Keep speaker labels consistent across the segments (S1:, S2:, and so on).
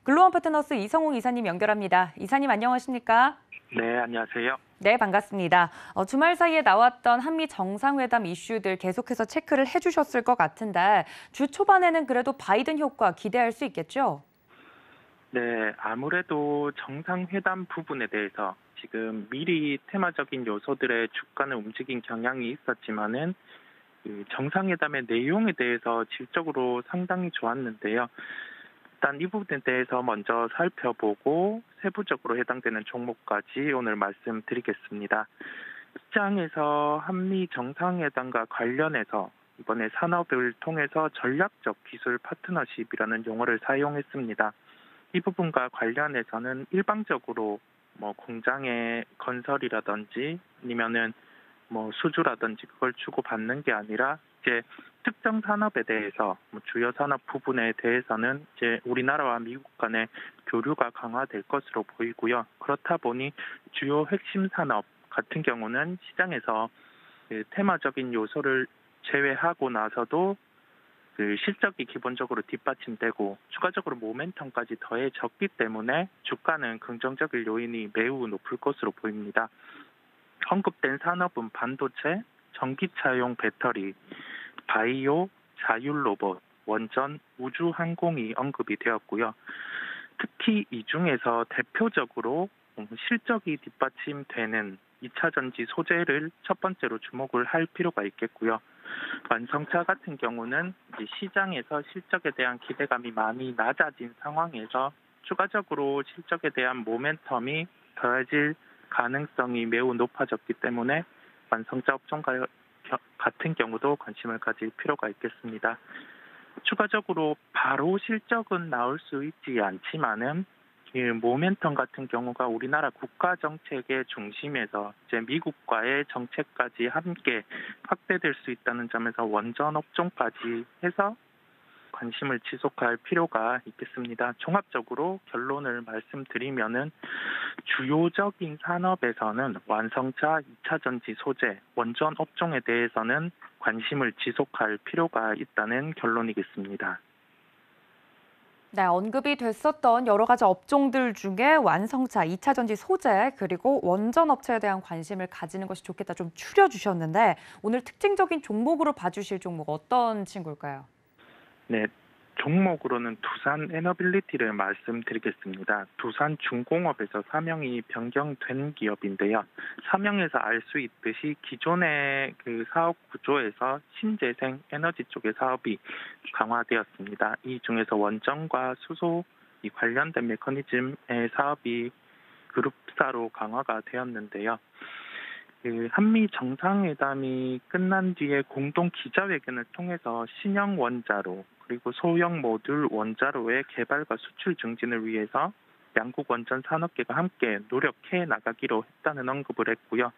S1: 글로원 파트너스 이성웅 이사님 연결합니다. 이사님 안녕하십니까?
S2: 네, 안녕하세요.
S1: 네, 반갑습니다. 주말 사이에 나왔던 한미 정상회담 이슈들 계속해서 체크를 해주셨을 것 같은데 주 초반에는 그래도 바이든 효과 기대할 수 있겠죠?
S2: 네, 아무래도 정상회담 부분에 대해서 지금 미리 테마적인 요소들의 주가는 움직인 경향이 있었지만은 그 정상회담의 내용에 대해서 질적으로 상당히 좋았는데요. 일단 이 부분에 대해서 먼저 살펴보고 세부적으로 해당되는 종목까지 오늘 말씀드리겠습니다. 시장에서 한미 정상회담과 관련해서 이번에 산업을 통해서 전략적 기술 파트너십이라는 용어를 사용했습니다. 이 부분과 관련해서는 일방적으로 공장의 건설이라든지 아니면은 수주라든지 그걸 주고받는 게 아니라 이제 특정 산업에 대해서 주요 산업 부분에 대해서는 이제 우리나라와 미국 간의 교류가 강화될 것으로 보이고요. 그렇다 보니 주요 핵심 산업 같은 경우는 시장에서 그 테마적인 요소를 제외하고 나서도 그 실적이 기본적으로 뒷받침되고 추가적으로 모멘텀까지 더해졌기 때문에 주가는 긍정적인 요인이 매우 높을 것으로 보입니다. 언급된 산업은 반도체, 전기차용 배터리, 바이오, 자율 로봇, 원전, 우주 항공이 언급이 되었고요. 특히 이 중에서 대표적으로 실적이 뒷받침되는 2차 전지 소재를 첫 번째로 주목을 할 필요가 있겠고요. 완성차 같은 경우는 이제 시장에서 실적에 대한 기대감이 많이 낮아진 상황에서 추가적으로 실적에 대한 모멘텀이 더해질 가능성이 매우 높아졌기 때문에 완성차 업종 같은 경우도 관심을 가질 필요가 있겠습니다. 추가적으로 바로 실적은 나올 수 있지 않지만은 그 모멘텀 같은 경우가 우리나라 국가 정책의 중심에서 이제 미국과의 정책까지 함께 확대될 수 있다는 점에서 원전 업종까지 해서 관심을 지속할 필요가 있겠습니다. 종합적으로 결론을 말씀드리면은 주요적인 산업에서는 완성차, 2차 전지 소재, 원전 업종에 대해서는 관심을 지속할 필요가 있다는 결론이겠습니다.
S1: 네, 언급이 됐었던 여러 가지 업종들 중에 완성차, 2차 전지 소재, 그리고 원전 업체에 대한 관심을 가지는 것이 좋겠다 좀 추려주셨는데 오늘 특징적인 종목으로 봐주실 종목 어떤 친구일까요?
S2: 네, 종목으로는 두산 에너빌리티를 말씀드리겠습니다. 두산 중공업에서 사명이 변경된 기업인데요. 사명에서 알 수 있듯이 기존의 그 사업 구조에서 신재생 에너지 쪽의 사업이 강화되었습니다. 이 중에서 원전과 수소 이 관련된 메커니즘의 사업이 그룹사로 강화가 되었는데요. 그 한미 정상회담이 끝난 뒤에 공동 기자회견을 통해서 신형 원자로 그리고 소형 모듈 원자로의 개발과 수출 증진을 위해서 양국 원전 산업계가 함께 노력해 나가기로 했다는 언급을 했고요.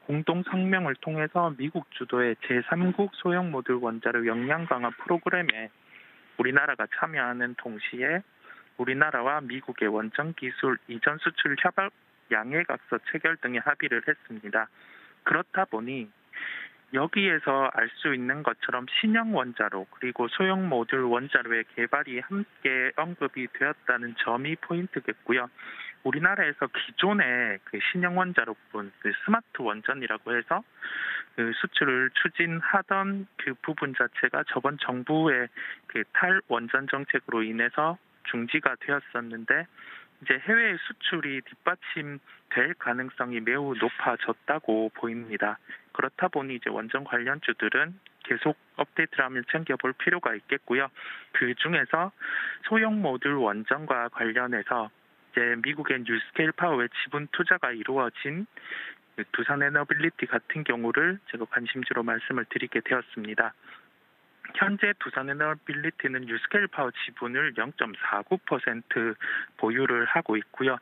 S2: 공동 성명을 통해서 미국 주도의 제3국 소형 모듈 원자로 역량 강화 프로그램에 우리나라가 참여하는 동시에 우리나라와 미국의 원전 기술 이전 수출 협약 양해각서 체결 등의 합의를 했습니다. 그렇다 보니 여기에서 알 수 있는 것처럼 신형 원자로 그리고 소형 모듈 원자로의 개발이 함께 언급이 되었다는 점이 포인트겠고요. 우리나라에서 기존의 그 신형 원자로 부분, 그 스마트 원전이라고 해서 그 수출을 추진하던 그 부분 자체가 저번 정부의 그 탈원전 정책으로 인해서 중지가 되었었는데 이제 해외 수출이 뒷받침될 가능성이 매우 높아졌다고 보입니다. 그렇다 보니 이제 원전 관련주들은 계속 업데이트를 챙겨볼 필요가 있겠고요. 그 중에서 소형 모듈 원전과 관련해서 이제 미국의 뉴스케일 파워의 지분 투자가 이루어진 두산 에너빌리티 같은 경우를 제가 관심주로 말씀을 드리게 되었습니다. 현재 두산 에너빌리티는 뉴스케일 파워 지분을 0.49% 보유를 하고 있고요.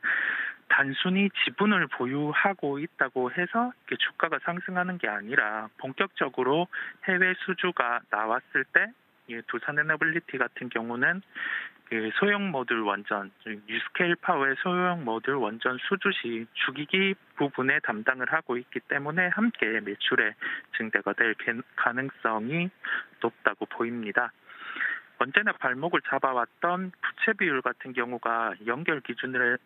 S2: 단순히 지분을 보유하고 있다고 해서 주가가 상승하는 게 아니라 본격적으로 해외 수주가 나왔을 때 두산 에너빌리티 같은 경우는 그 소형 모듈 원전, 뉴스케일 파워의 소형 모듈 원전 수주 시 주기기 부분에 담당을 하고 있기 때문에 함께 매출의 증대가 될 가능성이 높다고 보입니다. 언제나 발목을 잡아왔던 부채 비율 같은 경우가 연결 기준으로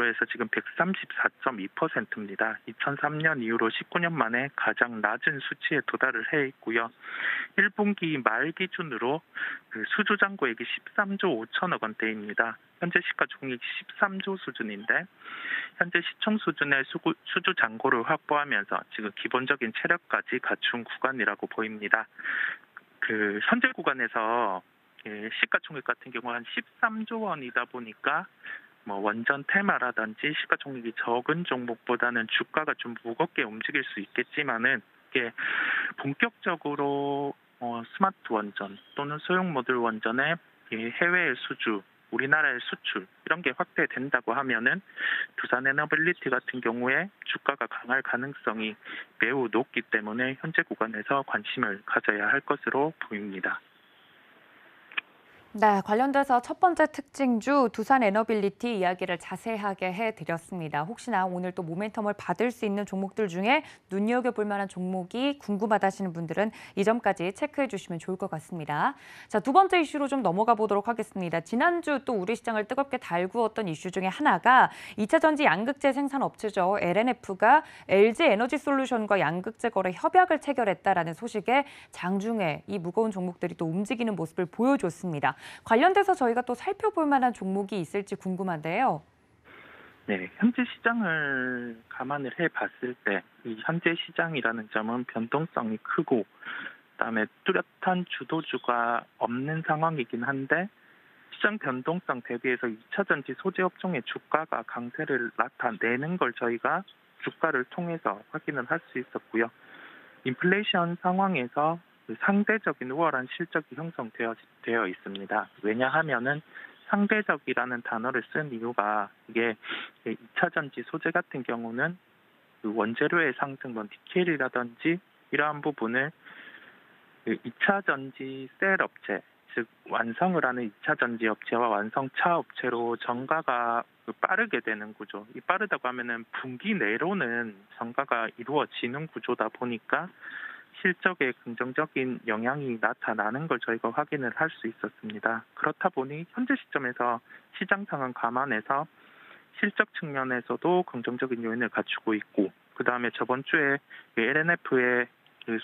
S2: 해서 지금 134.2%입니다. 2003년 이후로 19년 만에 가장 낮은 수치에 도달을 해 있고요. 1분기 말 기준으로 그 수주 잔고액이 13조 5천억 원대입니다. 현재 시가총액이 13조 수준인데 현재 시총 수준의 수주 잔고를 확보하면서 지금 기본적인 체력까지 갖춘 구간이라고 보입니다. 그 현재 구간에서 시가총액 같은 경우 한 13조 원이다 보니까 뭐 원전 테마라든지 시가총액이 적은 종목보다는 주가가 좀 무겁게 움직일 수 있겠지만은 이게 본격적으로 스마트 원전 또는 소형 모듈 원전의 해외 수주, 우리나라의 수출 이런 게 확대된다고 하면은 두산 에너빌리티 같은 경우에 주가가 강할 가능성이 매우 높기 때문에 현재 구간에서 관심을 가져야 할 것으로 보입니다.
S1: 네, 관련돼서 첫 번째 특징주 두산 에너빌리티 이야기를 자세하게 해드렸습니다. 혹시나 오늘 또 모멘텀을 받을 수 있는 종목들 중에 눈여겨볼 만한 종목이 궁금하다 하시는 분들은 이 점까지 체크해 주시면 좋을 것 같습니다. 자, 두 번째 이슈로 좀 넘어가 보도록 하겠습니다. 지난주 또 우리 시장을 뜨겁게 달구었던 이슈 중에 하나가 2차 전지 양극재 생산 업체죠. LNF가 LG 에너지솔루션과 양극재 거래 협약을 체결했다라는 소식에 장중에 이 무거운 종목들이 또 움직이는 모습을 보여줬습니다. 관련돼서 저희가 또 살펴볼 만한 종목이 있을지 궁금한데요.
S2: 네, 현재 시장을 감안을 해봤을 때 이 현재 시장이라는 점은 변동성이 크고 그다음에 뚜렷한 주도주가 없는 상황이긴 한데 시장 변동성 대비해서 2차 전지 소재 업종의 주가가 강세를 나타내는 걸 저희가 주가를 통해서 확인을 할 수 있었고요. 인플레이션 상황에서 상대적인 우월한 실적이 형성되어 있습니다. 왜냐하면은 상대적이라는 단어를 쓴 이유가 이게 2차 전지 소재 같은 경우는 그 원재료의 상승, 니켈이라든지 이러한 부분을 2차 전지 셀 업체, 즉 완성을 하는 2차 전지 업체와 완성차 업체로 전가가 빠르게 되는 구조. 이 빠르다고 하면은 분기 내로는 전가가 이루어지는 구조다 보니까 실적에 긍정적인 영향이 나타나는 걸 저희가 확인을 할 수 있었습니다. 그렇다 보니 현재 시점에서 시장 상황 감안해서 실적 측면에서도 긍정적인 요인을 갖추고 있고 그다음에 저번 주에 LNF의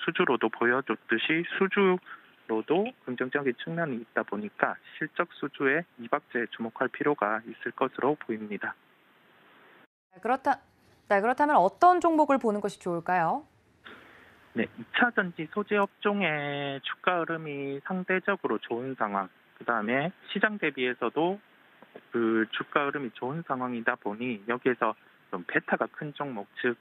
S2: 수주로도 보여줬듯이 수주로도 긍정적인 측면이 있다 보니까 실적 수주에 이박제에 주목할 필요가 있을 것으로 보입니다.
S1: 그렇다면 어떤 종목을 보는 것이 좋을까요?
S2: 네, 2차 전지 소재 업종의 주가 흐름이 상대적으로 좋은 상황, 그다음에 시장 대비해서도 그 주가 흐름이 좋은 상황이다 보니 여기에서 좀 베타가 큰 종목, 즉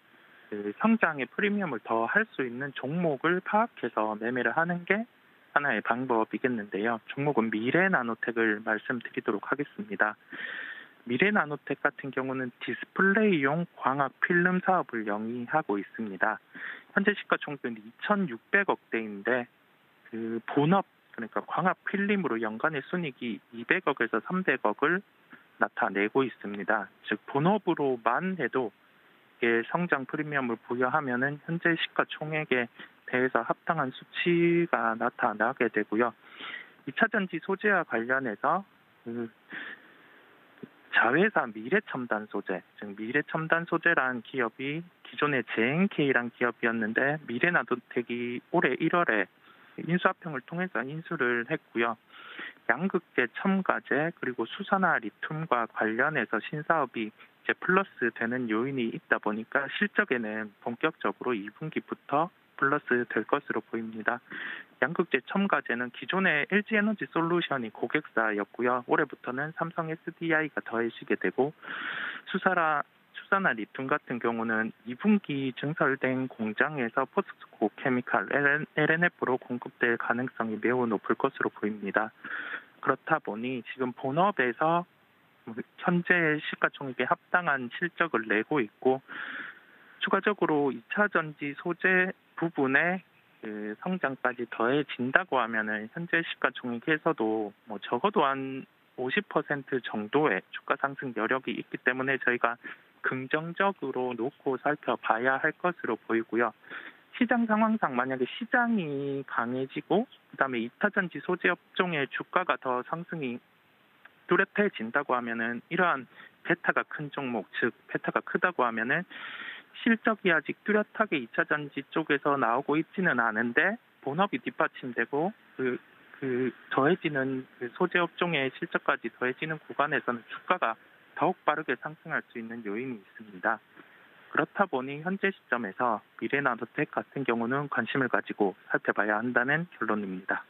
S2: 성장의 프리미엄을 더 할 수 있는 종목을 파악해서 매매를 하는 게 하나의 방법이겠는데요. 종목은 미래나노텍을 말씀드리도록 하겠습니다. 미래나노텍 같은 경우는 디스플레이용 광학 필름 사업을 영위하고 있습니다. 현재 시가총액은 2,600억대인데 그 본업 그러니까 광학 필름으로 연간의 순이익이 200억에서 300억을 나타내고 있습니다. 즉 본업으로만 해도 이게 성장 프리미엄을 부여하면은 현재 시가총액에 대해서 합당한 수치가 나타나게 되고요. 2차 전지 소재와 관련해서 자회사 미래첨단 소재, 즉 미래첨단 소재라는 기업이 기존의 JNK라는 기업이었는데 미래나노텍이 올해 1월에 인수합병을 통해서 인수를 했고요. 양극재 첨가제 그리고 수산화 리튬과 관련해서 신사업이 이제 플러스 되는 요인이 있다 보니까 실적에는 본격적으로 2분기부터 플러스 될 것으로 보입니다. 양극재 첨가제는 기존의 LG 에너지 솔루션이 고객사였고요. 올해부터는 삼성 SDI가 더해지게 되고 수산화 리튬 같은 경우는 2분기 증설된 공장에서 포스코 케미칼 LNF로 공급될 가능성이 매우 높을 것으로 보입니다. 그렇다 보니 지금 본업에서 현재 시가총액에 합당한 실적을 내고 있고 추가적으로 2차 전지 소재 부분에 그 성장까지 더해진다고 하면은 현재 시가총액에서도 뭐 적어도 한 50% 정도의 주가 상승 여력이 있기 때문에 저희가 긍정적으로 놓고 살펴봐야 할 것으로 보이고요. 시장 상황상 만약에 시장이 강해지고 그다음에 2차 전지 소재 업종의 주가가 더 상승이 뚜렷해진다고 하면은 이러한 베타가 큰 종목, 즉 베타가 크다고 하면은 실적이 아직 뚜렷하게 2차 전지 쪽에서 나오고 있지는 않은데 본업이 뒷받침되고 그 더해지는 그 소재 업종의 실적까지 더해지는 구간에서는 주가가 더욱 빠르게 상승할 수 있는 요인이 있습니다. 그렇다 보니 현재 시점에서 미래나노텍 같은 경우는 관심을 가지고 살펴봐야 한다는 결론입니다.